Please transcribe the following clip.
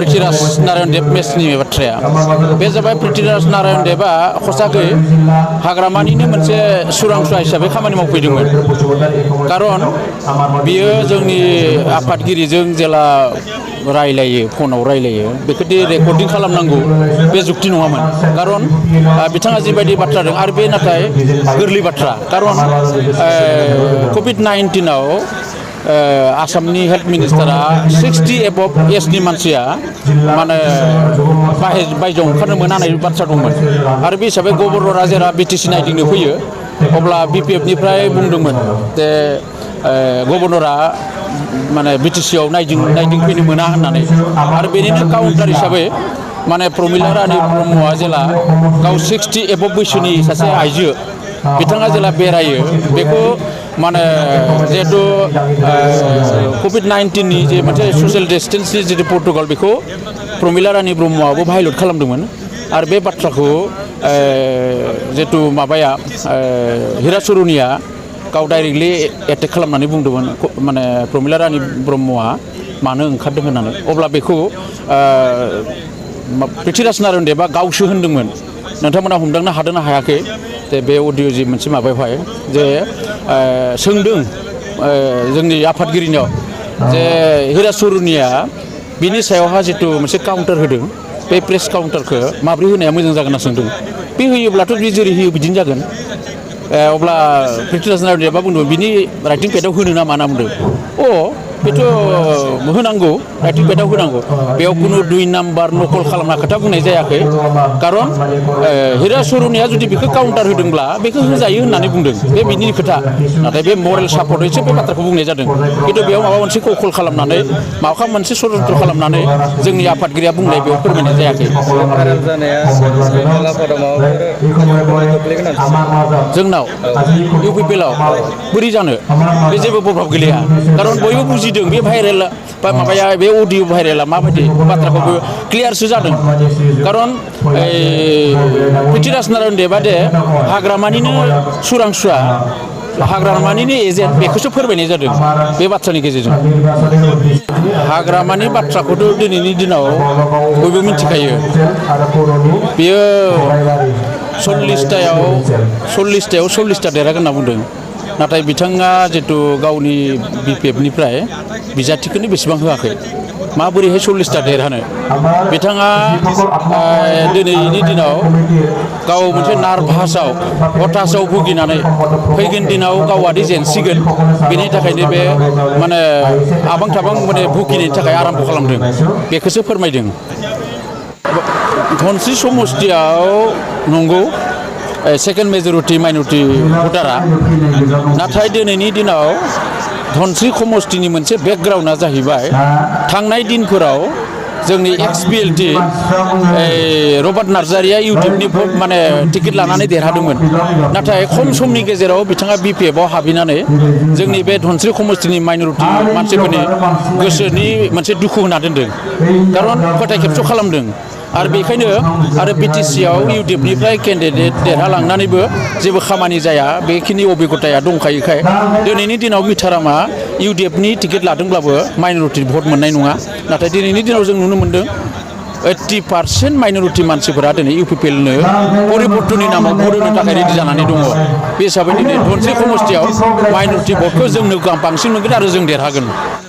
पृथ्वीराज नारायण देव मेचनि बाथ्राया बे जाबाय पृथ्वीराज नारायण देवआ खसागै हाग्रामानिनो मोनसे सुरांसुवा हिसाबै खामानि मावफैदोंमोन कारन बियो जोंनि आफादगिरिजों जेला रायलायो फनाव रायलायो बेखौदि रेकर्डिं खालामनांगौ बे जुक्ति नङामोन कारन बिथाङा जिबायदि बाथ्रा दं आरो बे नाथाय गोरलै बाथ्रा कारन COVID-19 आव आसामनि हेल्थ मिनिस्टारा 60 एबभ एजनि मानसिया माने बायजोआव ओंखारनो मोना होननाय बाथ्रा दंमोन आरो बे हिसाबै गभर्नरा जेला BTC नायदिंनो फैयो अब्ला BPF निफ्राय बुंदोंमोन जे गभर्नरा माने BTC आव नायदिंफैनो मोना होननानै आरो बेनिनो काउन्टार हिसाबै माने प्रमिला रानी ब्रह्मआ जेला गाव 60 एबभ बैसोनि सासे आइजो बिथाङा जेला बेरायो बेखौ माने जिहेतु COVID-19 नि जे मोनसे ससियेल डिस्टेन्सनि जितु प्रट'कल बेखौ प्रमिला रानी ब्रह्मआबो भायलेट खालामदोंमोन आरो बे बाथ्राखौ जितु माबाया हिराचरनिया गाव डाइरेक्टलि एटेक खालामनानै बुंदोंमोन माने प्रमिला रानी ब्रह्मआ मानो ओंखारदों होननानै अब्ला बेखौ पृथ्वीराज नारायण देवआ गावसो होनदोंमोन नोंथांमोना हमदांनो हादोंना हायाखै जे बे अडिअ जि मोनसे माबायावहाय जे सोंदों जोंनि आफादगिरिनाव जे हिराचरनिया बिनि सायावहा जितु मोनसे काउन्टार होदों बे प्रेस काउन्टारखौ माब्रै होनाया मोजां जागोन होनना सोंदों बे होयोब्लाथ' बे जेरै होयो बिदिनो जागोन अब्ला पृथ्वीराज नारायण देवआ बुंदों बिनि राइटिं पेडआव होनो नामा होनना बुंदों बेथ' होनांगौ राइटिं पेडआव होनांगौ बेयाव खुनु 2 नाम्बार नकल खालामना खोथा बुंनाय जायाखै कारन हिराचरनिया जुदि बेखौ काउन्टार होदोंब्ला बेखौ होजायो होननानै बुंदों बे बिनि खोथा नाथाय बे मरेल सापर्टैसो बे बाथ्राखौ बुंनाय जादों खिन्थु बेयाव माबा मोनसे कल खालामनानै माबा मोनसे षड्यन्त्र खालामनानै जोंनि आफादगिरिया बुंनाय बेयाव फोरमायनाय जायाखै जोंनाव UPPL आव बोरै जानो बे जेबो प्रभाब गैलिया कारन बयबो बुजिदों बे भाइरेल माबाया बे अडिअ भाइरेला माबायदि बाथ्राखौबो क्लियारसो जादों कारन पृथ्वीराज नारायण देवआ दे हाग्रामानिनो सुरांसुवा हाग्रामानिनो एजेन्ट बेखौसो फोरमायनाय जादों बे बाथ्रानि गेजेरजों हाग्रामानि बाथ्राखौथ' दिनैनि दिनाव बयबो मिथिखायो बेयो 40 देरहागोन होनना बुंदों नाथाय बिथाङा जितु गावनि BPF निफ्राय बिजाथिखौनो बेसेबां होआखै माबोरैहाय 40 देरहानो बिथाङा दिनैनि दिनाव गाव मोनसे नार्भासाव हताशाव भुगिनानै फैगोन दिनाव गावादि जेनसिगोन बेनि थाखायनो बे माने आबां थाबां माने भुगिनायनि थाखाय आराम्भ खालामदों बेखौसो फोरमायदों धनस्री समष्टियाव नंगौ सेकेन्ड मेजरिटि माइनरिटि भटारा नाथाय दिनैनि दिनाव धनस्री समष्टिनि मोनसे बेकग्राउन्डआ जाहैबाय थांनाय दिनफोराव जोंनि XBLT रबार्ट नार्जारिया इउटिउबनि माने टिकेट लानानै देरहादोंमोन नाथाय खम समनि गेजेराव बिथाङा BPF आव हाबहैनानै जोंनि बे धनस्री समष्टिनि माइनरिटि मानसिफोरनि गोसोनि मोनसे दुखु होना दोनदों कारन फोथायखेबस' खालामदों आरो बेखायनो आरो BTC आव UDF-निफ्राय केन्डिडेट देरहालांनानैबो जेबो खामानि जाया बेखिनि अभिगताया दंखायोखाय दिनैनि दिनाव मिथारामआ UDF-नि टिकेट लादोंब्लाबो माइनरिटि भट मोननाय नङा नाथाय दिनैनि दिनाव जों नुनो मोन्दों 80% माइनरिटि मानसिफोरा दिनै UPPL-नो परिबर्तननि नामाव भट होनो थाखाय रेडि जानानै दङ बे हिसाबै दिनै धनस्री समष्टियाव माइनरिटि भटखौ जोंनो बांसिन मोनगोन आरो जों देरहागोन।